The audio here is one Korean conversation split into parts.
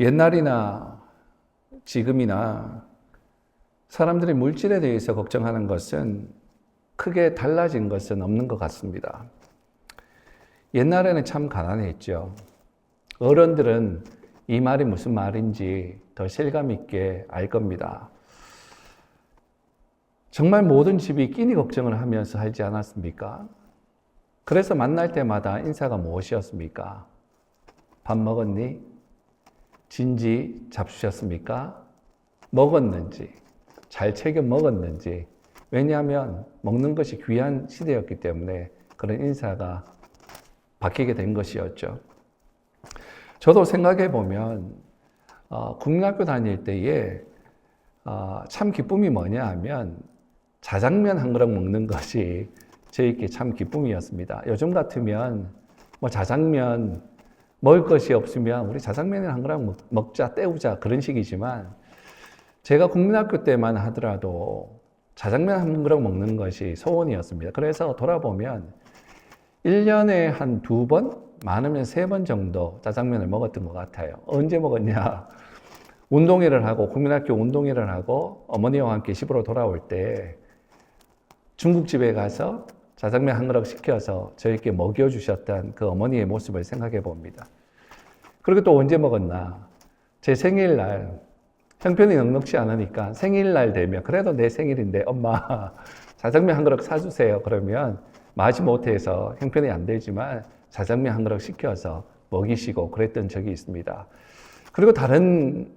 옛날이나 지금이나 사람들이 물질에 대해서 걱정하는 것은 크게 달라진 것은 없는 것 같습니다. 옛날에는 참 가난했죠. 어른들은 이 말이 무슨 말인지 더 실감 있게 알 겁니다. 정말 모든 집이 끼니 걱정을 하면서 살지 않았습니까? 그래서 만날 때마다 인사가 무엇이었습니까? 밥 먹었니? 진지 잡수셨습니까? 먹었는지, 잘 챙겨 먹었는지. 왜냐하면 먹는 것이 귀한 시대였기 때문에 그런 인사가 바뀌게 된 것이었죠. 저도 생각해 보면 국민학교 다닐 때에 참 기쁨이 뭐냐 하면 자장면 한 그릇 먹는 것이 저에게 참 기쁨이었습니다. 요즘 같으면 뭐 자장면 먹을 것이 없으면 우리 자장면을 한 그릇 먹자, 때우자 그런 식이지만 제가 국민학교 때만 하더라도 자장면 한 그릇 먹는 것이 소원이었습니다. 그래서 돌아보면 1년에 한 2번, 많으면 3번 정도 짜장면을 먹었던 것 같아요. 언제 먹었냐? 운동회를 하고, 국민학교 운동회를 하고 어머니와 함께 집으로 돌아올 때 중국집에 가서 짜장면 한 그릇 시켜서 저에게 먹여주셨던 그 어머니의 모습을 생각해 봅니다. 그리고 또 언제 먹었나? 제 생일날, 형편이 넉넉지 않으니까 생일날 되면 그래도 내 생일인데 엄마 자장면 한 그릇 사주세요. 그러면 마지 못해서 형편이 안 되지만 자장면 한 그릇 시켜서 먹이시고 그랬던 적이 있습니다. 그리고 다른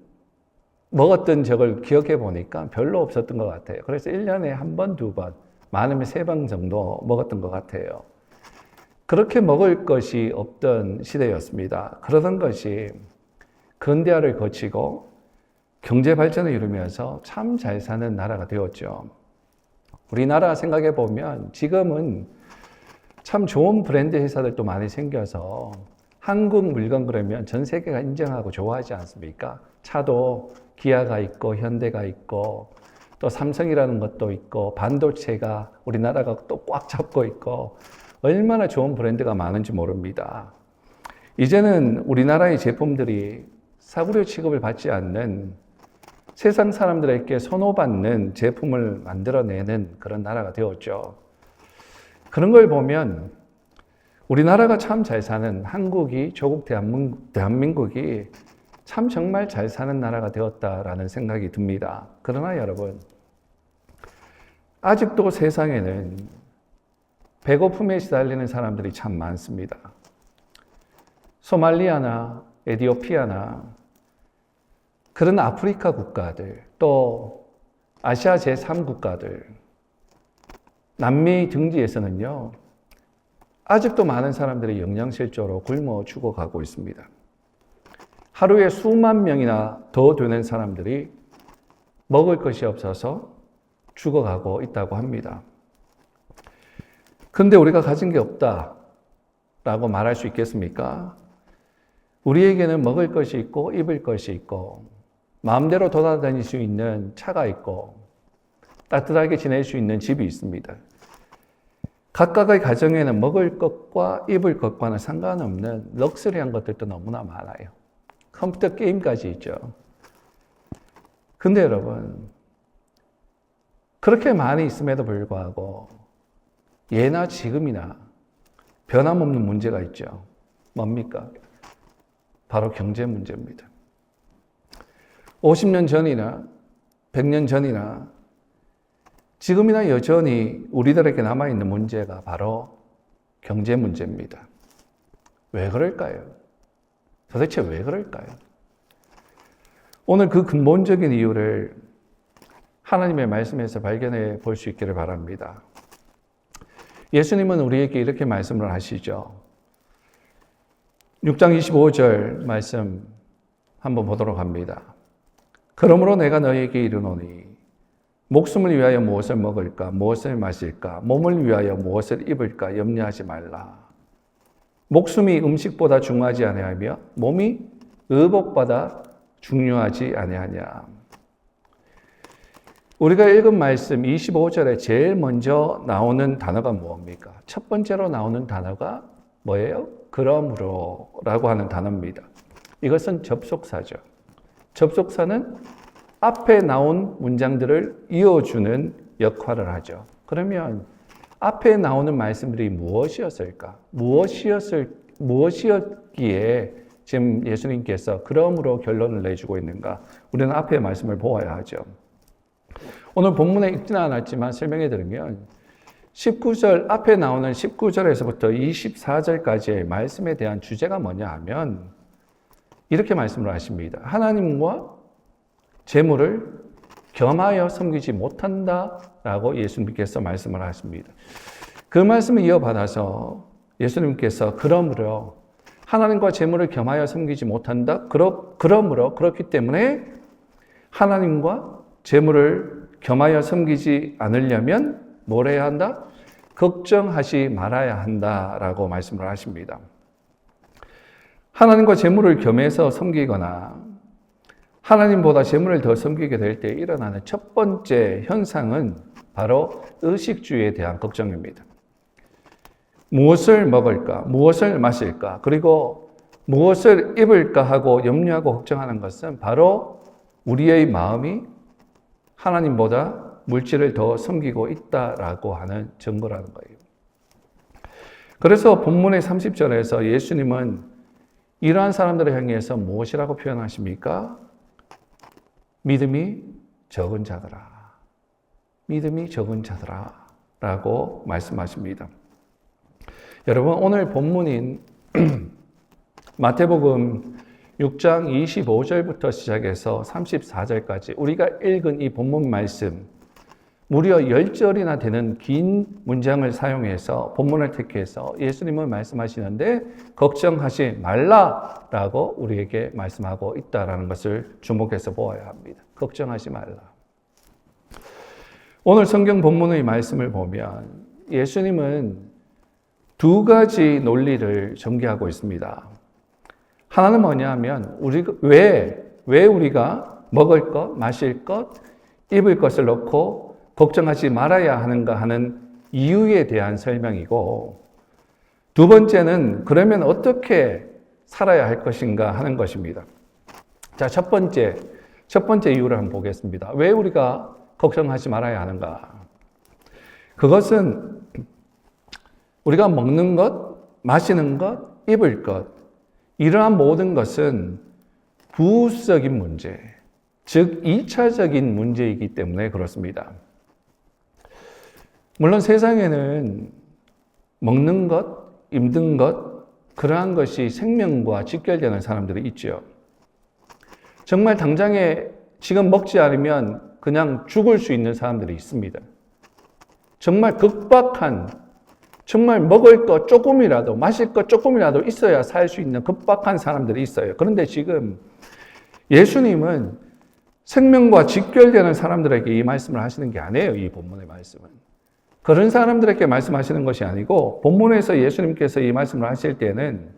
먹었던 적을 기억해 보니까 별로 없었던 것 같아요. 그래서 1년에 한 번, 2번, 많으면 3번 정도 먹었던 것 같아요. 그렇게 먹을 것이 없던 시대였습니다. 그러던 것이 근대화를 거치고 경제 발전을 이루면서 참 잘 사는 나라가 되었죠. 우리나라 생각해 보면 지금은 참 좋은 브랜드 회사들도 많이 생겨서 한국 물건 그러면 전 세계가 인정하고 좋아하지 않습니까? 차도 기아가 있고 현대가 있고 또 삼성이라는 것도 있고 반도체가 우리나라가 또 꽉 잡고 있고 얼마나 좋은 브랜드가 많은지 모릅니다. 이제는 우리나라의 제품들이 싸구려 취급을 받지 않는 세상 사람들에게 선호받는 제품을 만들어내는 그런 나라가 되었죠. 그런 걸 보면 우리나라가 참 잘 사는 한국이, 조국 대한민국이 참 정말 잘 사는 나라가 되었다라는 생각이 듭니다. 그러나 여러분, 아직도 세상에는 배고픔에 시달리는 사람들이 참 많습니다. 소말리아나 에티오피아나 그런 아프리카 국가들, 또 아시아 제3국가들, 남미 등지에서는요, 아직도 많은 사람들이 영양실조로 굶어 죽어가고 있습니다. 하루에 수만 명이나 더 되는 사람들이 먹을 것이 없어서 죽어가고 있다고 합니다. 근데 우리가 가진 게 없다라고 말할 수 있겠습니까? 우리에게는 먹을 것이 있고 입을 것이 있고 마음대로 돌아다닐 수 있는 차가 있고 따뜻하게 지낼 수 있는 집이 있습니다. 각각의 가정에는 먹을 것과 입을 것과는 상관없는 럭셔리한 것들도 너무나 많아요. 컴퓨터 게임까지 있죠. 근데 여러분, 그렇게 많이 있음에도 불구하고 예나 지금이나 변함없는 문제가 있죠. 뭡니까? 바로 경제 문제입니다. 50년 전이나 100년 전이나 지금이나 여전히 우리들에게 남아있는 문제가 바로 경제 문제입니다. 왜 그럴까요? 도대체 왜 그럴까요? 오늘 그 근본적인 이유를 하나님의 말씀에서 발견해 볼 수 있기를 바랍니다. 예수님은 우리에게 이렇게 말씀을 하시죠. 6장 25절 말씀 한번 보도록 합니다. 그러므로 내가 너희에게 이르노니 목숨을 위하여 무엇을 먹을까, 무엇을 마실까, 몸을 위하여 무엇을 입을까 염려하지 말라. 목숨이 음식보다 중요하지 아니하며 몸이 의복보다 중요하지 아니하냐. 우리가 읽은 말씀 25절에 제일 먼저 나오는 단어가 뭡니까? 첫 번째로 나오는 단어가 뭐예요? 그러므로 라고 하는 단어입니다. 이것은 접속사죠. 접속사는 앞에 나온 문장들을 이어주는 역할을 하죠. 그러면 앞에 나오는 말씀들이 무엇이었을까? 무엇이었기에 지금 예수님께서 그러므로 결론을 내주고 있는가? 우리는 앞에 말씀을 보아야 하죠. 오늘 본문에 읽지는 않았지만 설명해 드리면 19절, 앞에 나오는 19절에서부터 24절까지의 말씀에 대한 주제가 뭐냐 하면 이렇게 말씀을 하십니다. 하나님과 재물을 겸하여 섬기지 못한다라고 예수님께서 말씀을 하십니다. 그 말씀을 이어받아서 예수님께서 그러므로 하나님과 재물을 겸하여 섬기지 못한다. 그러므로 그렇기 때문에 하나님과 재물을 겸하여 섬기지 않으려면 뭘 해야 한다? 걱정하지 말아야 한다라고 말씀을 하십니다. 하나님과 재물을 겸해서 섬기거나 하나님보다 재물을 더 섬기게 될 때 일어나는 첫 번째 현상은 바로 의식주에 대한 걱정입니다. 무엇을 먹을까? 무엇을 마실까? 그리고 무엇을 입을까 하고 염려하고 걱정하는 것은 바로 우리의 마음이 하나님보다 물질을 더 섬기고 있다라고 하는 증거라는 거예요. 그래서 본문의 30절에서 예수님은 이러한 사람들을 향해서 무엇이라고 표현하십니까? 믿음이 적은 자들아. 믿음이 적은 자들아. 라고 말씀하십니다. 여러분, 오늘 본문인 마태복음 6장 25절부터 시작해서 34절까지 우리가 읽은 이 본문 말씀, 무려 10절이나 되는 긴 문장을 사용해서 본문을 택해서 예수님은 말씀하시는데 걱정하지 말라라고 우리에게 말씀하고 있다는 것을 주목해서 보아야 합니다. 걱정하지 말라. 오늘 성경 본문의 말씀을 보면 예수님은 두 가지 논리를 전개하고 있습니다. 하나는 뭐냐 하면 왜 우리가 먹을 것, 마실 것, 입을 것을 놓고 걱정하지 말아야 하는가 하는 이유에 대한 설명이고, 두 번째는 그러면 어떻게 살아야 할 것인가 하는 것입니다. 자, 첫 번째 이유를 한번 보겠습니다. 왜 우리가 걱정하지 말아야 하는가? 그것은 우리가 먹는 것, 마시는 것, 입을 것, 이러한 모든 것은 부수적인 문제, 즉 2차적인 문제이기 때문에 그렇습니다. 물론 세상에는 먹는 것, 입는 것, 그러한 것이 생명과 직결되는 사람들이 있죠. 정말 당장에 지금 먹지 않으면 그냥 죽을 수 있는 사람들이 있습니다. 정말 급박한, 정말 먹을 것 조금이라도, 마실 것 조금이라도 있어야 살 수 있는 급박한 사람들이 있어요. 그런데 지금 예수님은 생명과 직결되는 사람들에게 이 말씀을 하시는 게 아니에요. 이 본문의 말씀은. 그런 사람들에게 말씀하시는 것이 아니고 본문에서 예수님께서 이 말씀을 하실 때는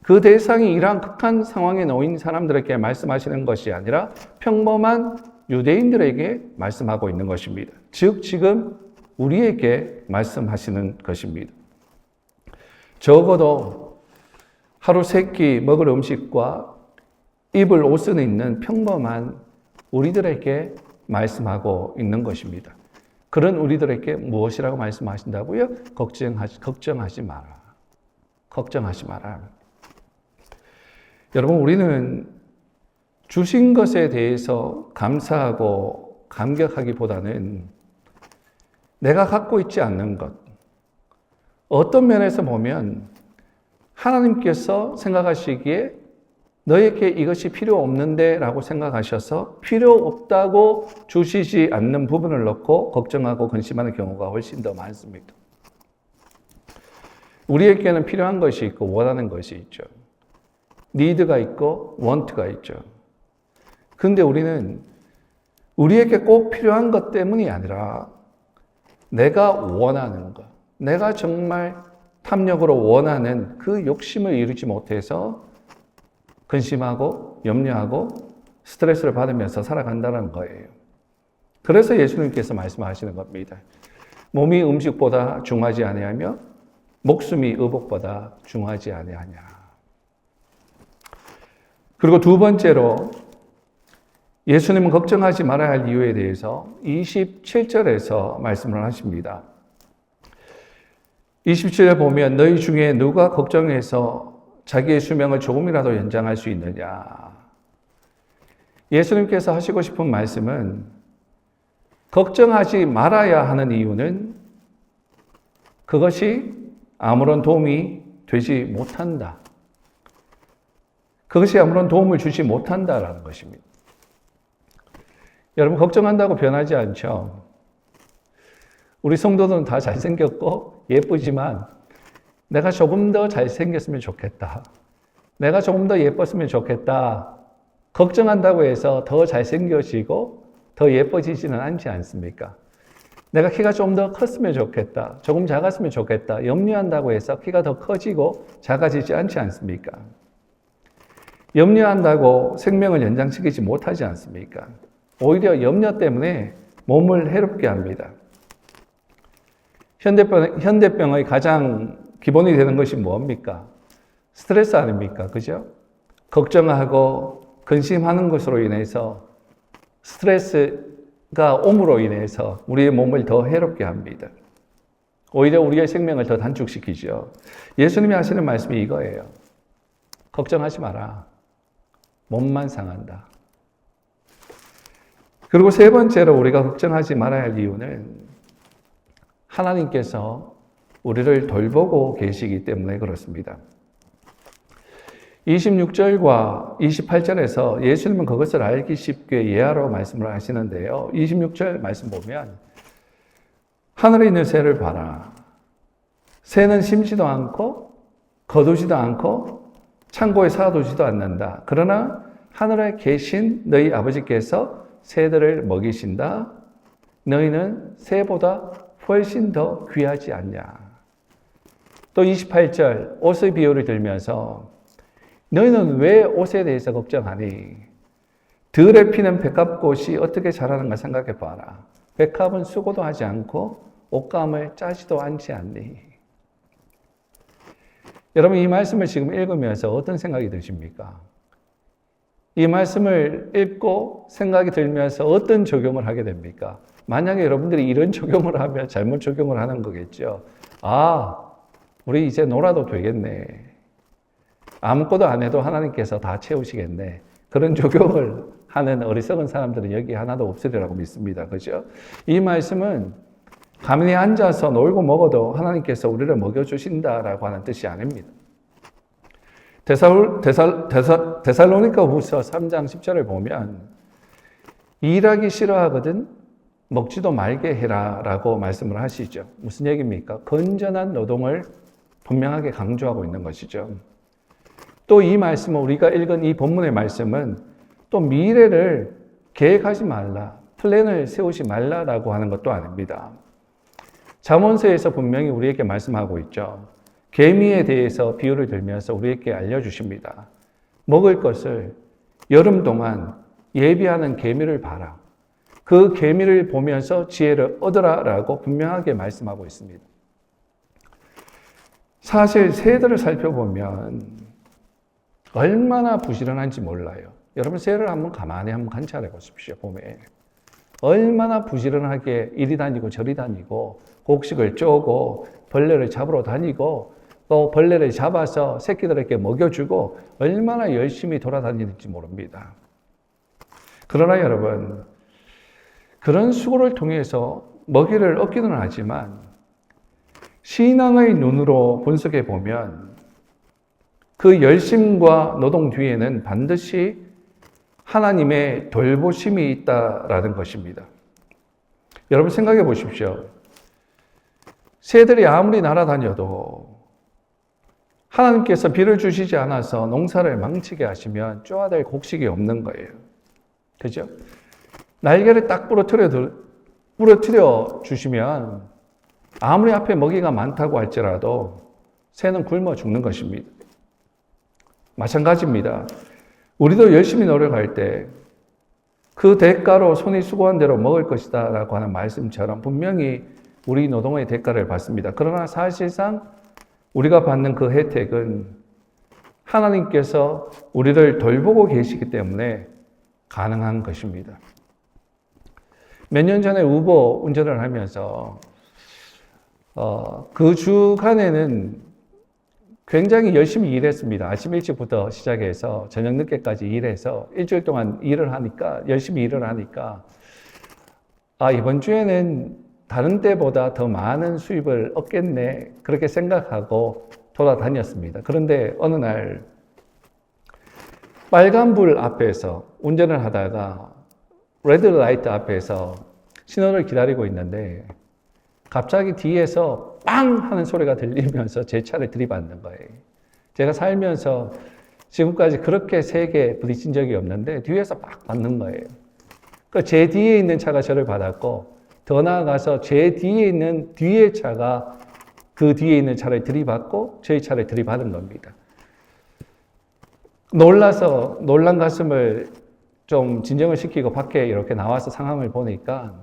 그 대상이 이러한 극한 상황에 놓인 사람들에게 말씀하시는 것이 아니라 평범한 유대인들에게 말씀하고 있는 것입니다. 즉 지금 우리에게 말씀하시는 것입니다. 적어도 하루 세 끼 먹을 음식과 입을 옷은 있는 평범한 우리들에게 말씀하고 있는 것입니다. 그런 우리들에게 무엇이라고 말씀하신다고요? 걱정하지 마라. 걱정하지 마라. 여러분, 우리는 주신 것에 대해서 감사하고 감격하기보다는 내가 갖고 있지 않는 것, 어떤 면에서 보면 하나님께서 생각하시기에 너에게 이것이 필요 없는데 라고 생각하셔서 필요 없다고 주시지 않는 부분을 놓고 걱정하고 근심하는 경우가 훨씬 더 많습니다. 우리에게는 필요한 것이 있고 원하는 것이 있죠. 니드가 있고 원트가 있죠. 그런데 우리는 우리에게 꼭 필요한 것 때문이 아니라 내가 원하는 것, 내가 정말 탐욕으로 원하는 그 욕심을 이루지 못해서 근심하고 염려하고 스트레스를 받으면서 살아간다는 거예요. 그래서 예수님께서 말씀하시는 겁니다. 몸이 음식보다 중하지 아니하며 목숨이 의복보다 중하지 아니하냐. 그리고 두 번째로 예수님은 걱정하지 말아야 할 이유에 대해서 27절에서 말씀을 하십니다. 27절에 보면 너희 중에 누가 걱정해서 자기의 수명을 조금이라도 연장할 수 있느냐. 예수님께서 하시고 싶은 말씀은 걱정하지 말아야 하는 이유는 그것이 아무런 도움이 되지 못한다. 그것이 아무런 도움을 주지 못한다라는 것입니다. 여러분, 걱정한다고 변하지 않죠? 우리 성도들은 다 잘생겼고 예쁘지만 내가 조금 더 잘생겼으면 좋겠다. 내가 조금 더 예뻤으면 좋겠다. 걱정한다고 해서 더 잘생겨지고 더 예뻐지지는 않지 않습니까? 내가 키가 좀 더 컸으면 좋겠다. 조금 작았으면 좋겠다. 염려한다고 해서 키가 더 커지고 작아지지 않지 않습니까? 염려한다고 생명을 연장시키지 못하지 않습니까? 오히려 염려 때문에 몸을 해롭게 합니다. 현대병의 가장 기본이 되는 것이 뭡니까? 스트레스 아닙니까? 그죠? 걱정하고 근심하는 것으로 인해서 스트레스가 옴으로 인해서 우리의 몸을 더 해롭게 합니다. 오히려 우리의 생명을 더 단축시키죠. 예수님이 하시는 말씀이 이거예요. 걱정하지 마라. 몸만 상한다. 그리고 세 번째로 우리가 걱정하지 말아야 할 이유는 하나님께서 우리를 돌보고 계시기 때문에 그렇습니다. 26절과 28절에서 예수님은 그것을 알기 쉽게 예화로 말씀을 하시는데요. 26절 말씀 보면 하늘에 있는 새를 봐라. 새는 심지도 않고 거두지도 않고 창고에 쌓아두지도 않는다. 그러나 하늘에 계신 너희 아버지께서 새들을 먹이신다. 너희는 새보다 훨씬 더 귀하지 않냐. 또 28절 옷의 비유를 들면서 너희는 왜 옷에 대해서 걱정하니? 들에 피는 백합꽃이 어떻게 자라는가 생각해 봐라. 백합은 수고도 하지 않고 옷감을 짜지도 않지 않니? 여러분, 이 말씀을 지금 읽으면서 어떤 생각이 드십니까? 이 말씀을 읽고 생각이 들면서 어떤 적용을 하게 됩니까? 만약에 여러분들이 이런 적용을 하면 잘못 적용을 하는 거겠죠. 아, 우리 이제 놀아도 되겠네. 아무것도 안 해도 하나님께서 다 채우시겠네. 그런 적용을 하는 어리석은 사람들은 여기 하나도 없으리라고 믿습니다. 그죠? 이 말씀은 가만히 앉아서 놀고 먹어도 하나님께서 우리를 먹여주신다라고 하는 뜻이 아닙니다. 데살로니가 후서 3장 10절을 보면 일하기 싫어하거든 먹지도 말게 해라 라고 말씀을 하시죠. 무슨 얘기입니까? 건전한 노동을 분명하게 강조하고 있는 것이죠. 또 이 말씀은 우리가 읽은 이 본문의 말씀은 또 미래를 계획하지 말라, 플랜을 세우지 말라라고 하는 것도 아닙니다. 잠언서에서 분명히 우리에게 말씀하고 있죠. 개미에 대해서 비유를 들면서 우리에게 알려주십니다. 먹을 것을 여름 동안 예비하는 개미를 봐라. 그 개미를 보면서 지혜를 얻으라라고 분명하게 말씀하고 있습니다. 사실 새들을 살펴보면 얼마나 부지런한지 몰라요. 여러분, 새를 가만히 한번 관찰해 보십시오. 봄에 얼마나 부지런하게 이리 다니고 저리 다니고 곡식을 쪼고 벌레를 잡으러 다니고 또 벌레를 잡아서 새끼들에게 먹여주고 얼마나 열심히 돌아다니는지 모릅니다. 그러나 여러분, 그런 수고를 통해서 먹이를 얻기는 하지만 신앙의 눈으로 분석해 보면 그 열심과 노동 뒤에는 반드시 하나님의 돌보심이 있다라는 것입니다. 여러분, 생각해 보십시오. 새들이 아무리 날아다녀도 하나님께서 비를 주시지 않아서 농사를 망치게 하시면 쪼아댈 곡식이 없는 거예요. 그죠? 날개를 딱 부러뜨려 주시면 아무리 앞에 먹이가 많다고 할지라도 새는 굶어 죽는 것입니다. 마찬가지입니다. 우리도 열심히 노력할 때 그 대가로 손이 수고한 대로 먹을 것이다 라고 하는 말씀처럼 분명히 우리 노동의 대가를 받습니다. 그러나 사실상 우리가 받는 그 혜택은 하나님께서 우리를 돌보고 계시기 때문에 가능한 것입니다. 몇 년 전에 우버 운전을 하면서 그 주간에는 굉장히 열심히 일했습니다. 아침 일찍부터 시작해서 저녁 늦게까지 일해서 일주일 동안 열심히 일을 하니까 이번 주에는 다른 때보다 더 많은 수입을 얻겠네 그렇게 생각하고 돌아다녔습니다. 그런데 어느 날 빨간불 앞에서 운전을 하다가 레드라이트 앞에서 신호를 기다리고 있는데 갑자기 뒤에서 빵 하는 소리가 들리면서 제 차를 들이받는 거예요. 제가 살면서 지금까지 그렇게 세게 부딪힌 적이 없는데 뒤에서 막 받는 거예요. 제 뒤에 있는 차가 저를 받았고 더 나아가서 제 뒤에 있는 뒤의 차가 그 뒤에 있는 차를 들이받고 저희 차를 들이받은 겁니다. 놀라서 놀란 가슴을 좀 진정을 시키고 밖에 이렇게 나와서 상황을 보니까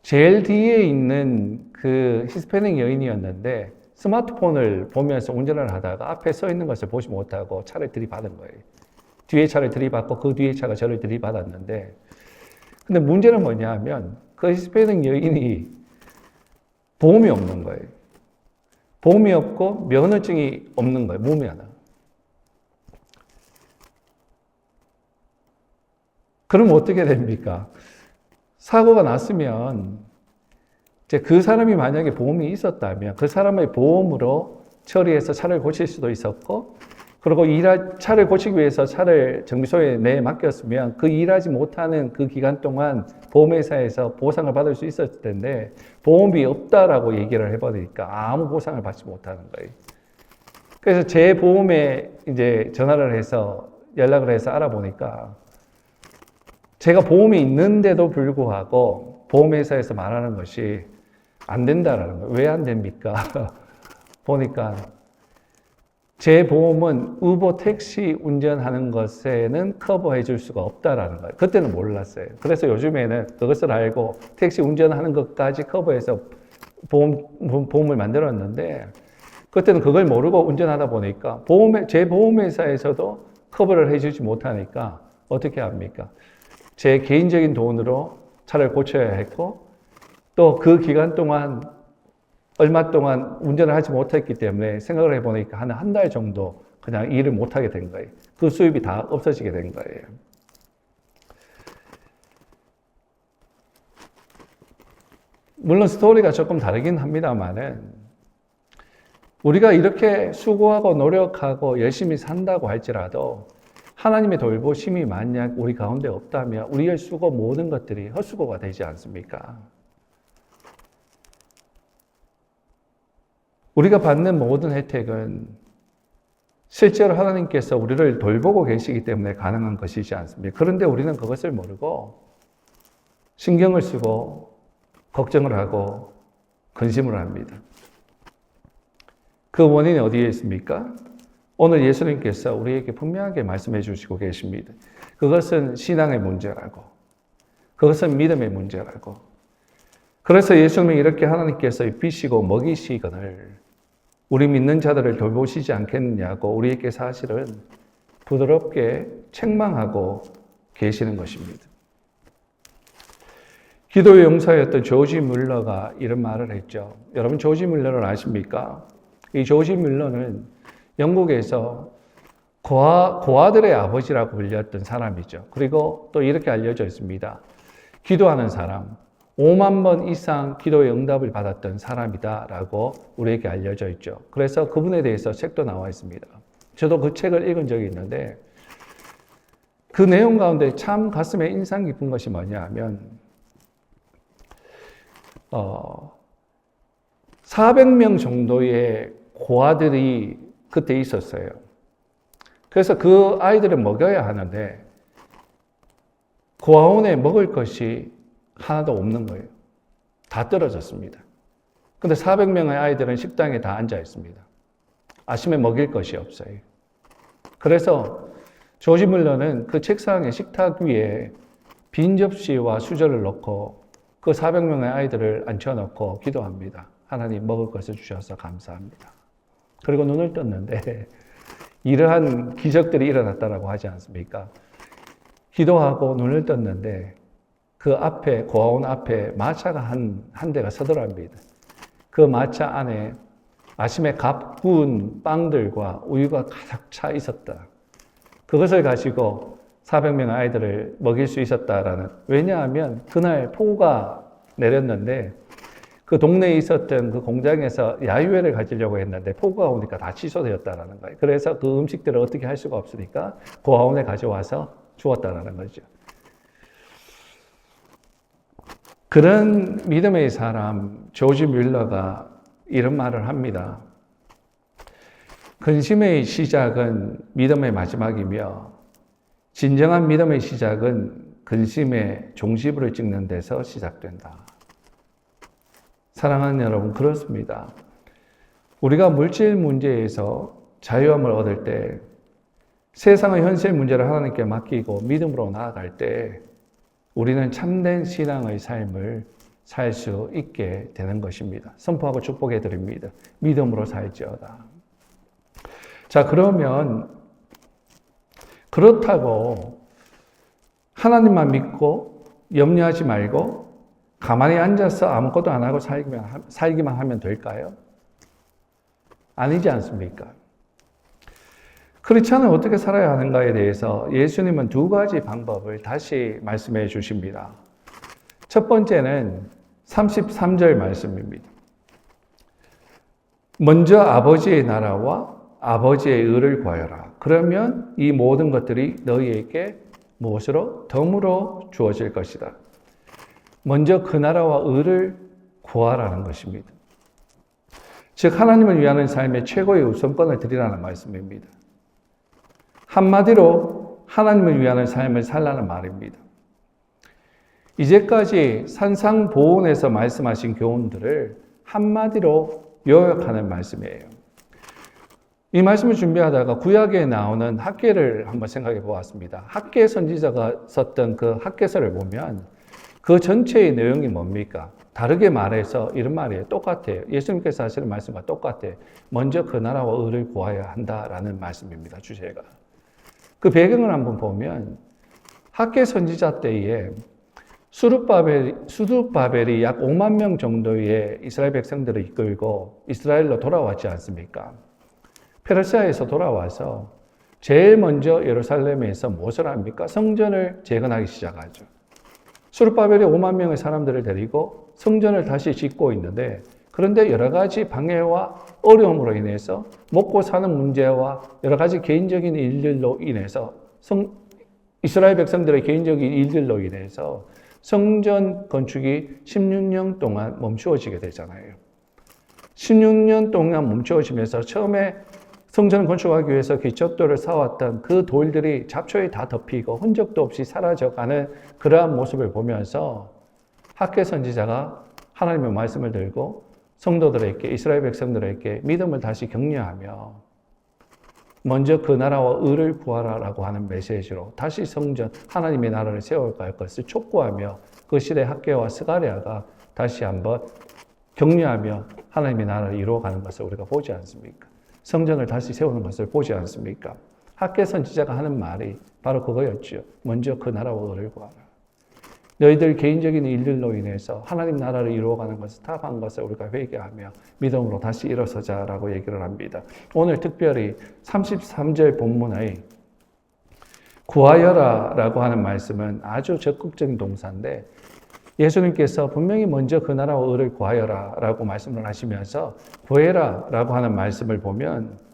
제일 뒤에 있는 그 히스패닉 여인이었는데 스마트폰을 보면서 운전을 하다가 앞에 서 있는 것을 보지 못하고 차를 들이받은 거예요. 뒤에 차를 들이받고 그 뒤에 차가 저를 들이받았는데 근데 문제는 뭐냐 하면 그 히스패닉 여인이 보험이 없는 거예요. 보험이 없고 면허증이 없는 거예요. 무면허. 그럼 어떻게 됩니까? 사고가 났으면 이제 그 사람이 만약에 보험이 있었다면 그 사람의 보험으로 처리해서 차를 고칠 수도 있었고 그리고 차를 고치기 위해서 차를 정비소에 맡겼으면 그 일하지 못하는 그 기간 동안 보험회사에서 보상을 받을 수 있었을 텐데 보험이 없다라고 얘기를 해버리니까 아무 보상을 받지 못하는 거예요. 그래서 제 보험에 이제 전화를 해서 연락을 해서 알아보니까 제가 보험이 있는데도 불구하고 보험회사에서 말하는 것이 안 된다라는 거예요. 왜 안 됩니까? 보니까 제 보험은 우버 택시 운전하는 것에는 커버해 줄 수가 없다라는 거예요. 그때는 몰랐어요. 그래서 요즘에는 그것을 알고 택시 운전하는 것까지 커버해서 보험을 만들었는데 그때는 그걸 모르고 운전하다 보니까 제 보험회사에서도 커버를 해주지 못하니까 어떻게 합니까? 제 개인적인 돈으로 차를 고쳐야 했고 또 그 기간 동안 얼마 동안 운전을 하지 못했기 때문에 생각을 해보니까 한 달 정도 그냥 일을 못하게 된 거예요. 그 수입이 다 없어지게 된 거예요. 물론 스토리가 조금 다르긴 합니다만은 우리가 이렇게 수고하고 노력하고 열심히 산다고 할지라도 하나님의 돌보심이 만약 우리 가운데 없다면 우리의 수고 모든 것들이 헛수고가 되지 않습니까? 우리가 받는 모든 혜택은 실제로 하나님께서 우리를 돌보고 계시기 때문에 가능한 것이지 않습니까? 그런데 우리는 그것을 모르고 신경을 쓰고 걱정을 하고 근심을 합니다. 그 원인이 어디에 있습니까? 오늘 예수님께서 우리에게 분명하게 말씀해 주시고 계십니다. 그것은 신앙의 문제라고, 그것은 믿음의 문제라고. 그래서 예수님이 이렇게 하나님께서 입히시고 먹이시거늘 우리 믿는 자들을 돌보시지 않겠느냐고 우리에게 사실은 부드럽게 책망하고 계시는 것입니다. 기도의 용사였던 조지 뮬러가 이런 말을 했죠. 여러분 조지 뮬러를 아십니까? 이 조지 뮬러는 영국에서 고아들의 아버지라고 불렸던 사람이죠. 그리고 또 이렇게 알려져 있습니다. 기도하는 사람, 5만 번 이상 기도의 응답을 받았던 사람이다라고 우리에게 알려져 있죠. 그래서 그분에 대해서 책도 나와 있습니다. 저도 그 책을 읽은 적이 있는데 그 내용 가운데 참 가슴에 인상 깊은 것이 뭐냐 하면 400명 정도의 고아들이 그때 있었어요. 그래서 그 아이들을 먹여야 하는데 고아원에 먹을 것이 하나도 없는 거예요. 다 떨어졌습니다. 근데 400명의 아이들은 식당에 다 앉아 있습니다. 아침에 먹일 것이 없어요. 그래서 조지 뮬러는 그 책상에 식탁 위에 빈 접시와 수저를 놓고 그 400명의 아이들을 앉혀놓고 기도합니다. 하나님 먹을 것을 주셔서 감사합니다. 그리고 눈을 떴는데 이러한 기적들이 일어났다라고 하지 않습니까? 기도하고 눈을 떴는데 그 앞에, 고아원 앞에 마차가 한 대가 서더랍니다. 그 마차 안에 아침에 갓 구운 빵들과 우유가 가득 차 있었다. 그것을 가지고 400명의 아이들을 먹일 수 있었다라는, 왜냐하면 그날 폭우가 내렸는데 그 동네에 있었던 그 공장에서 야유회를 가지려고 했는데 폭우가 오니까 다 취소되었다라는 거예요. 그래서 그 음식들을 어떻게 할 수가 없으니까 고아원에 가져와서 주었다라는 거죠. 그런 믿음의 사람 조지 뮬러가 이런 말을 합니다. 근심의 시작은 믿음의 마지막이며 진정한 믿음의 시작은 근심의 종지부를 찍는 데서 시작된다. 사랑하는 여러분, 그렇습니다. 우리가 물질 문제에서 자유함을 얻을 때, 세상의 현실 문제를 하나님께 맡기고 믿음으로 나아갈 때 우리는 참된 신앙의 삶을 살 수 있게 되는 것입니다. 선포하고 축복해 드립니다. 믿음으로 살지어다. 자, 그러면 그렇다고 하나님만 믿고 염려하지 말고 가만히 앉아서 아무것도 안 하고 살기만 하면 될까요? 아니지 않습니까? 크리스찬은 어떻게 살아야 하는가에 대해서 예수님은 두 가지 방법을 다시 말씀해 주십니다. 첫 번째는 33절 말씀입니다. 먼저 아버지의 나라와 아버지의 의를 구하여라. 그러면 이 모든 것들이 너희에게 무엇으로? 덤으로 주어질 것이다. 먼저 그 나라와 의를 구하라는 것입니다. 즉 하나님을 위하는 삶의 최고의 우선권을 드리라는 말씀입니다. 한마디로 하나님을 위하는 삶을 살라는 말입니다. 이제까지 산상보훈에서 말씀하신 교훈들을 한마디로 요약하는 말씀이에요. 이 말씀을 준비하다가 구약에 나오는 학개를 한번 생각해 보았습니다. 학개 선지자가 썼던 그 학개서를 보면 그 전체의 내용이 뭡니까? 다르게 말해서 이런 말이에요. 똑같아요. 예수님께서 하시는 말씀과 똑같아요. 먼저 그 나라와 의를 구하여야 한다라는 말씀입니다. 주제가. 그 배경을 한번 보면 학개 선지자 때에 수룹바벨이 약 5만 명 정도의 이스라엘 백성들을 이끌고 이스라엘로 돌아왔지 않습니까? 페르시아에서 돌아와서 제일 먼저 예루살렘에서 무엇을 합니까? 성전을 재건하기 시작하죠. 수룹바벨이 5만 명의 사람들을 데리고 성전을 다시 짓고 있는데, 그런데 여러 가지 방해와 어려움으로 인해서 먹고 사는 문제와 여러 가지 개인적인 일들로 인해서 이스라엘 백성들의 개인적인 일들로 인해서 성전 건축이 16년 동안 멈추어지게 되잖아요. 16년 동안 멈추어지면서 처음에 성전을 건축하기 위해서 기초돌을 쌓았던 그 돌들이 잡초에 다 덮이고 흔적도 없이 사라져가는 그러한 모습을 보면서 학개 선지자가 하나님의 말씀을 들고 성도들에게, 이스라엘 백성들에게 믿음을 다시 격려하며 먼저 그 나라와 의를 구하라라고 하는 메시지로 다시 성전, 하나님의 나라를 세워갈 것을 촉구하며 그 시대 학개와 스가랴가 다시 한번 격려하며 하나님의 나라를 이루어가는 것을 우리가 보지 않습니까? 성전을 다시 세우는 것을 보지 않습니까? 학개 선지자가 하는 말이 바로 그거였죠. 먼저 그 나라와 의를 구하라. 너희들 개인적인 일들로 인해서 하나님 나라를 이루어가는 것을 타협한 것을 우리가 회개하며 믿음으로 다시 일어서자라고 얘기를 합니다. 오늘 특별히 33절 본문의 구하여라 라고 하는 말씀은 아주 적극적인 동사인데, 예수님께서 분명히 먼저 그 나라와 의를 구하여라 라고 말씀을 하시면서 구해라 라고 하는 말씀을 보면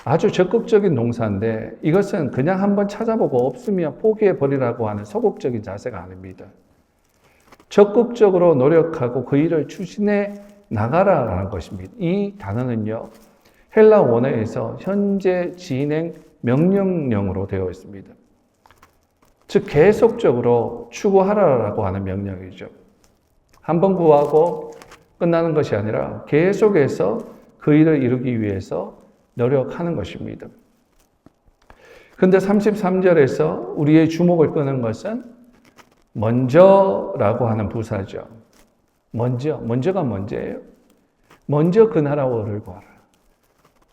아주 적극적인 동사인데, 이것은 그냥 한번 찾아보고 없으면 포기해버리라고 하는 소극적인 자세가 아닙니다. 적극적으로 노력하고 그 일을 추진해 나가라라는 것입니다. 이 단어는요, 헬라 원어에서 현재 진행 명령형으로 되어 있습니다. 즉 계속적으로 추구하라라고 하는 명령이죠. 한번 구하고 끝나는 것이 아니라 계속해서 그 일을 이루기 위해서 노력하는 것입니다. 그런데 33절에서 우리의 주목을 끄는 것은 먼저라고 하는 부사죠. 먼저가 먼저예요. 먼저 그 나라와 의를 구하라.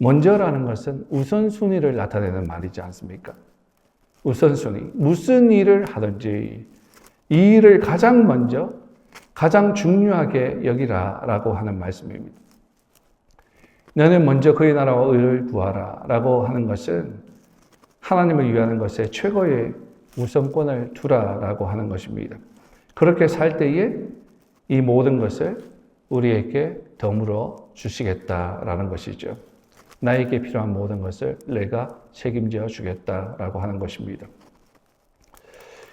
먼저라는 것은 우선순위를 나타내는 말이지 않습니까? 우선순위. 무슨 일을 하든지 이 일을 가장 먼저, 가장 중요하게 여기라라고 하는 말씀입니다. 너는 먼저 그의 나라와 의를 구하라라고 하는 것은 하나님을 위하는 것에 최고의 우선권을 두라라고 하는 것입니다. 그렇게 살 때에 이 모든 것을 우리에게 덤으로 주시겠다라는 것이죠. 나에게 필요한 모든 것을 내가 책임져 주겠다라고 하는 것입니다.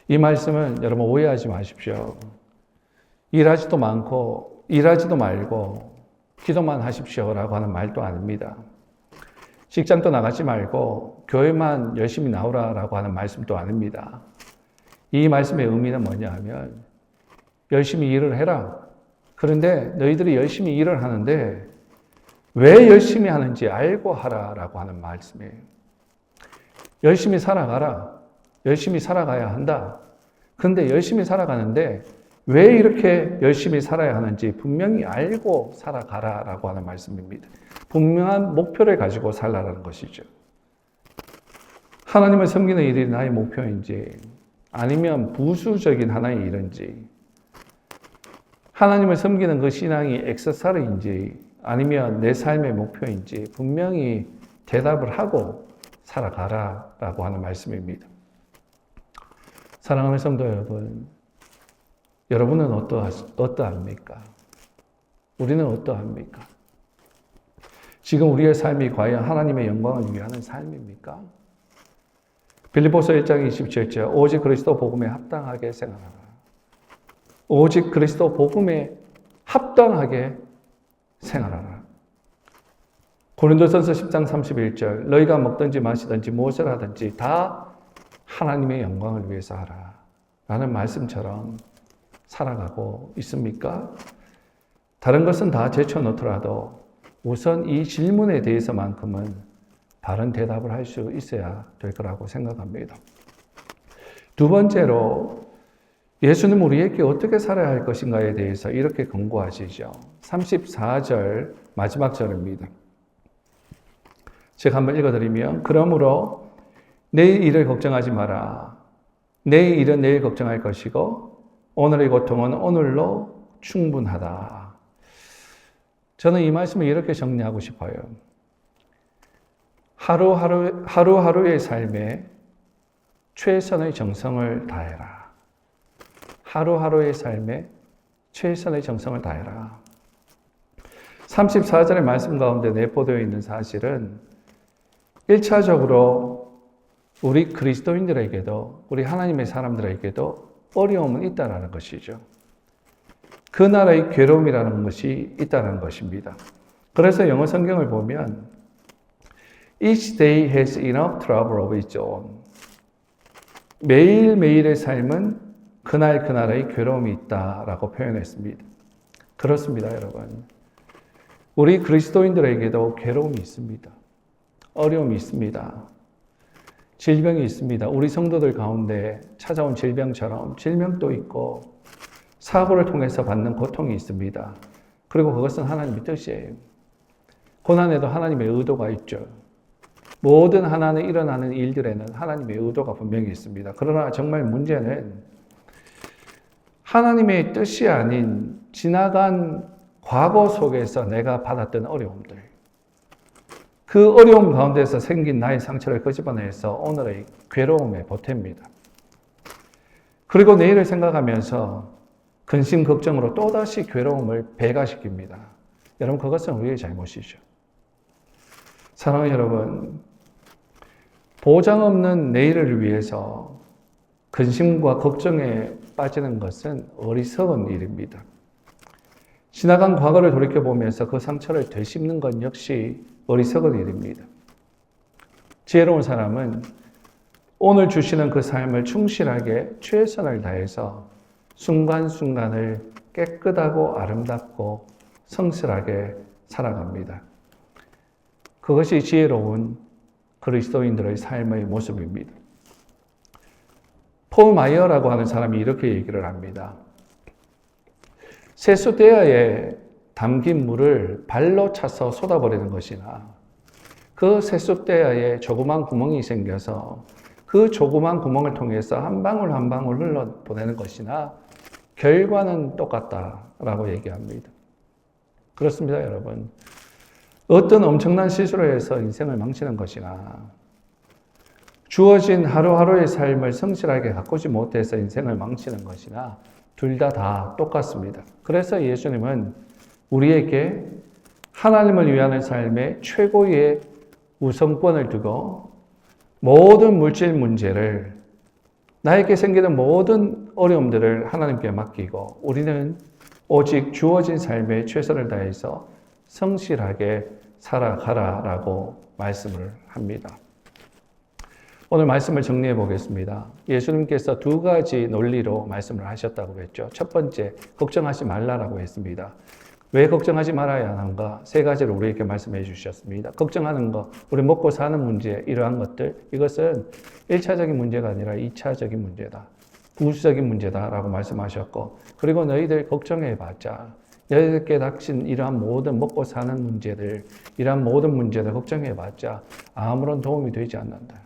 이 말씀은 여러분 오해하지 마십시오. 일하지도 말고 기도만 하십시오라고 하는 말도 아닙니다. 직장도 나가지 말고 교회만 열심히 나오라라고 하는 말씀도 아닙니다. 이 말씀의 의미는 뭐냐 하면 열심히 일을 해라. 그런데 너희들이 열심히 일을 하는데 왜 열심히 하는지 알고 하라라고 하는 말씀이에요. 열심히 살아가라. 열심히 살아가야 한다. 그런데 열심히 살아가는데 왜 이렇게 열심히 살아야 하는지 분명히 알고 살아가라라고 하는 말씀입니다. 분명한 목표를 가지고 살라라는 것이죠. 하나님을 섬기는 일이 나의 목표인지 아니면 부수적인 하나의 일인지 하나님을 섬기는 그 신앙이 액세서리인지 아니면 내 삶의 목표인지 분명히 대답을 하고 살아가라라고 하는 말씀입니다. 사랑하는 성도 여러분, 여러분은 어떠합니까? 우리는 어떠합니까? 지금 우리의 삶이 과연 하나님의 영광을 위하는 삶입니까? 빌립보서 1장 27절 오직 그리스도 복음에 합당하게 생활하라. 오직 그리스도 복음에 합당하게 생활하라. 고린도전서 10장 31절 너희가 먹든지 마시든지 무엇을 하든지 다 하나님의 영광을 위해서 하라 라는 말씀처럼 살아가고 있습니까? 다른 것은 다 제쳐놓더라도 우선 이 질문에 대해서만큼은 바른 대답을 할 수 있어야 될 거라고 생각합니다. 두 번째로 예수님 우리에게 어떻게 살아야 할 것인가에 대해서 이렇게 권고하시죠. 34절 마지막 절입니다. 제가 한번 읽어드리면 그러므로 내일 일을 걱정하지 마라. 내일 일은 내일 걱정할 것이고 오늘의 고통은 오늘로 충분하다. 저는 이 말씀을 이렇게 정리하고 싶어요. 하루하루의 삶에 최선의 정성을 다해라. 하루하루의 삶에 최선의 정성을 다해라. 34절의 말씀 가운데 내포되어 있는 사실은 1차적으로 우리 그리스도인들에게도 우리 하나님의 사람들에게도 어려움은 있다는 것이죠. 그 나라의 괴로움이라는 것이 있다는 것입니다. 그래서 영어 성경을 보면 Each day has enough trouble of its own. 매일매일의 삶은 그날의 괴로움이 있다라고 표현했습니다. 그렇습니다, 여러분. 우리 그리스도인들에게도 괴로움이 있습니다. 어려움이 있습니다. 질병이 있습니다. 우리 성도들 가운데 찾아온 질병처럼 질병도 있고 사고를 통해서 받는 고통이 있습니다. 그리고 그것은 하나님의 뜻이에요. 고난에도 하나님의 의도가 있죠. 모든 하나는 일어나는 일들에는 하나님의 의도가 분명히 있습니다. 그러나 정말 문제는 하나님의 뜻이 아닌 지나간 과거 속에서 내가 받았던 어려움들, 그 어려움 가운데서 생긴 나의 상처를 끄집어내서 오늘의 괴로움에 보탭니다. 그리고 내일을 생각하면서 근심 걱정으로 또다시 괴로움을 배가시킵니다. 여러분, 그것은 우리의 잘못이죠. 사랑하는 여러분, 보장 없는 내일을 위해서 근심과 걱정에 빠지는 것은 어리석은 일입니다. 지나간 과거를 돌이켜보면서 그 상처를 되씹는 것 역시 어리석은 일입니다. 지혜로운 사람은 오늘 주시는 그 삶을 충실하게 최선을 다해서 순간순간을 깨끗하고 아름답고 성실하게 살아갑니다. 그것이 지혜로운 그리스도인들의 삶의 모습입니다. 폴 마이어라고 하는 사람이 이렇게 얘기를 합니다. 세수대야에 담긴 물을 발로 차서 쏟아버리는 것이나 그 세숫대야에 조그만 구멍이 생겨서 그 조그만 구멍을 통해서 한 방울 한 방울 흘러보내는 것이나 결과는 똑같다라고 얘기합니다. 그렇습니다, 여러분. 어떤 엄청난 실수를 해서 인생을 망치는 것이나 주어진 하루하루의 삶을 성실하게 가꾸지 못해서 인생을 망치는 것이나 둘 다 똑같습니다. 그래서 예수님은 우리에게 하나님을 위하는 삶의 최고의 우선권을 두고 모든 물질 문제를 나에게 생기는 모든 어려움들을 하나님께 맡기고 우리는 오직 주어진 삶에 최선을 다해서 성실하게 살아가라라고 말씀을 합니다. 오늘 말씀을 정리해 보겠습니다. 예수님께서 두 가지 논리로 말씀을 하셨다고 했죠. 첫 번째, 걱정하지 말라라고 했습니다. 왜 걱정하지 말아야 하는가? 세 가지를 우리에게 말씀해 주셨습니다. 걱정하는 것, 우리 먹고 사는 문제, 이러한 것들, 이것은 1차적인 문제가 아니라 2차적인 문제다. 부수적인 문제다라고 말씀하셨고, 그리고 너희들 걱정해 봤자, 너희들께 닥친 이러한 모든 먹고 사는 문제들, 이러한 모든 문제들 걱정해 봤자 아무런 도움이 되지 않는다.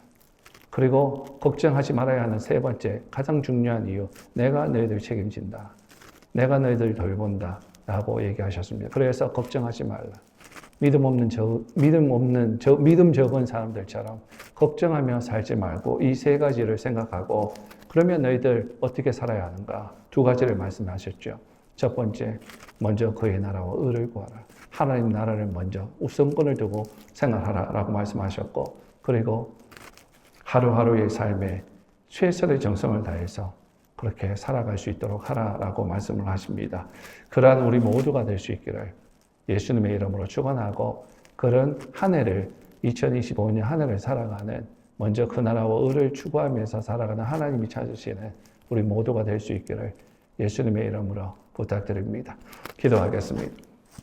그리고 걱정하지 말아야 하는 세 번째, 가장 중요한 이유, 내가 너희들 책임진다. 내가 너희들 돌본다. 라고 얘기하셨습니다. 그래서 걱정하지 말라. 믿음 적은 사람들처럼 걱정하며 살지 말고 이 세 가지를 생각하고 그러면 너희들 어떻게 살아야 하는가? 두 가지를 말씀하셨죠. 첫 번째, 먼저 그의 나라와 의를 구하라. 하나님 나라를 먼저 우선권을 두고 생활하라 라고 말씀하셨고 그리고 하루하루의 삶에 최선의 정성을 다해서 그렇게 살아갈 수 있도록 하라라고 말씀을 하십니다. 그러한 우리 모두가 될 수 있기를 예수님의 이름으로 축원하고 그런 한 해를 2025년 한 해를 살아가는 먼저 그 나라와 의를 추구하면서 살아가는 하나님이 찾으시는 우리 모두가 될 수 있기를 예수님의 이름으로 부탁드립니다. 기도하겠습니다.